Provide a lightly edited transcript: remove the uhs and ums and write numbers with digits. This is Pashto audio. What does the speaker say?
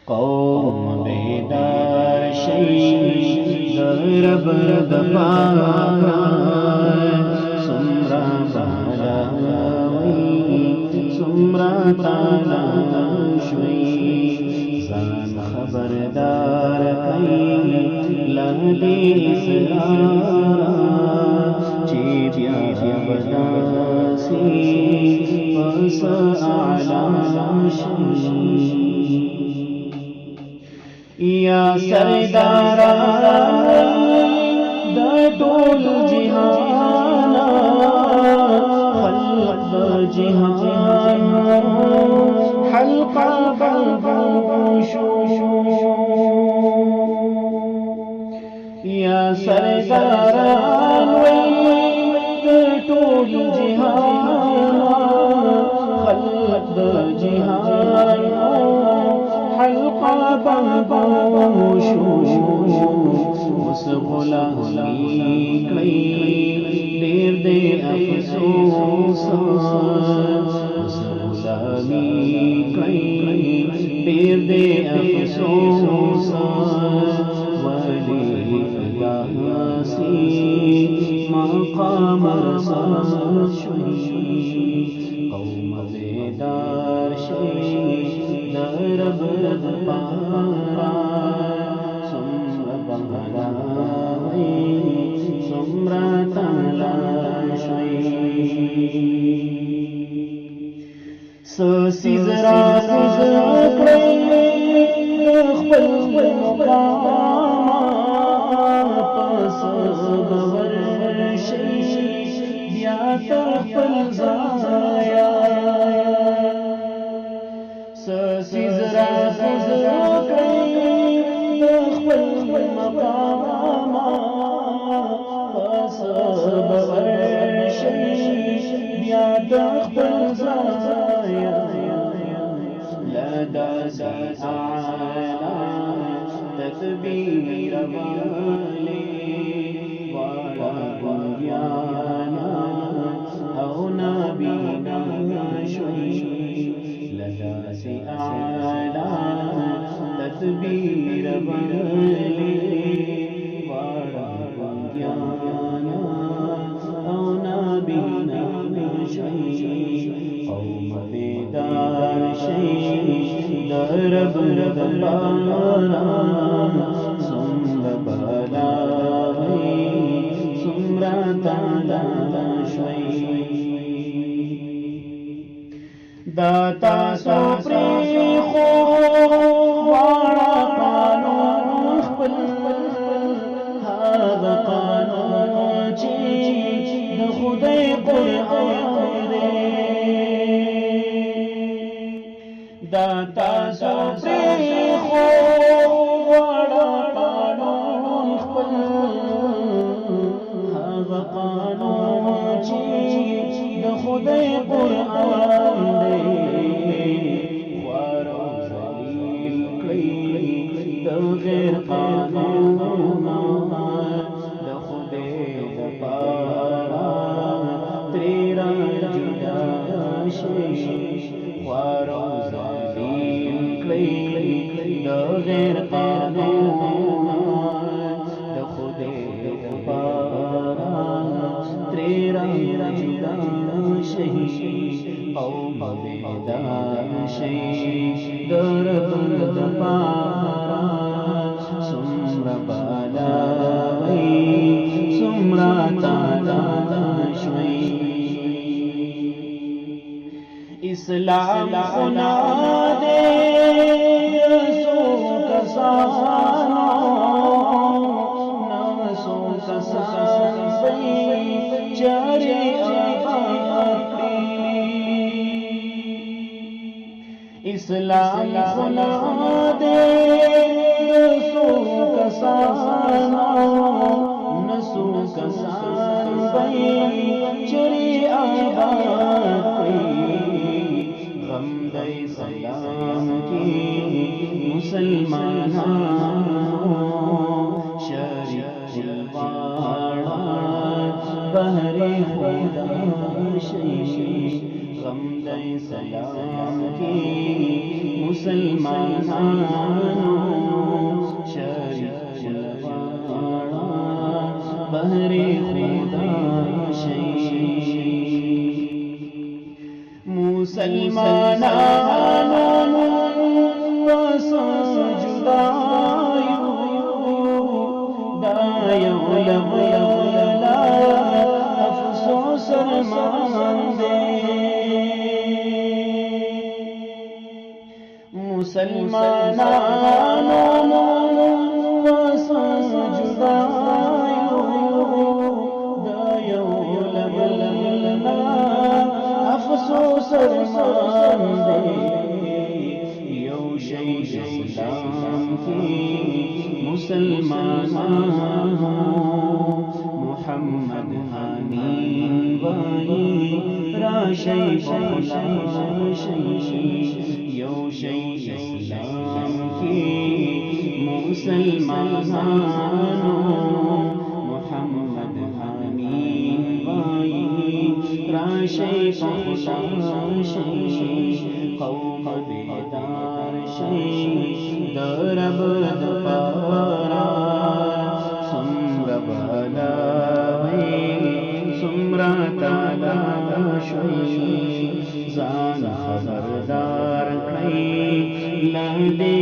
قوم بیدار شئی درب دپارا سمرا بالاوی سمرا تالا شوئی زان خبردار کئی لدی اسرارا چی بیا بداسی پس اعلا شئی یا سردارا دا ټول جهان خلق دا جهان حلقا بنگوشو یا سردارا دا ټول جهان خلق دا جهان حلقا بنگوشو اس غلامی کئی دیر دے افسوس اس غلامی کئی دیر دے افسوس ولی اللہ سی مقام رسول شوئی قوم بیدار شئی درب دپارا سمر بغلاوی سمر تالا شوئی سسیز را سزکڑی خپل مقام پس بور شئی بیا تخپل زایا سسیز را سزکڑی خپل مقام پس بور شئی بیا تخپل زایا لدى أعلى تكبير والي وعلى بنيانا أو نبينا شوي لدى أعلى تكبير والي وعلى بنيانا أو نبينا شوي قوم بیدار شئی درب دپارا سمر بالاوی سمر تالا شوئی داتا سو پریخو وارا قانون خپل هذا قانون چی د خدای قرآن داتا سو پریخو وارا قانون خپل هذا قانون چی د خدای قرآن خوارو ذلیل کړی د غیر قانون د خدای دپارا تری را جدا شي خوارو غیر قانون د خدای دپارا تری را جدا شي قوم بیدار شي درب دپارا سمر بالاوی سمر تالا شوئی اسلام خنا دے کسانو ناسو کسان بئی چاری آباد اسلام خنا دے نسو کسانو نسو کسان بئی چاری آباد غم دے سلام کی مسلمانانو شریف الواڑا بہر خدا شئی غم دے سلام کی मुसलमानों शरीफ वाड़ा बहरे खुदा मुसलमानों जुदायु दायो लबला अफसोस मांदे मुसलमानों जुदायु दायो लबला अफसोस मांदे यो शहीद इस्लाम की मुसलमानों मुहम्मद हनीन वाई राशे यो शहीद इस्लाम की मुसलमानों मुहम्मद हनीन वाई राशे कौम बेदार दरब दपारा सुम्र बलावे सुम्रा ताला जान खबरदार खई लदे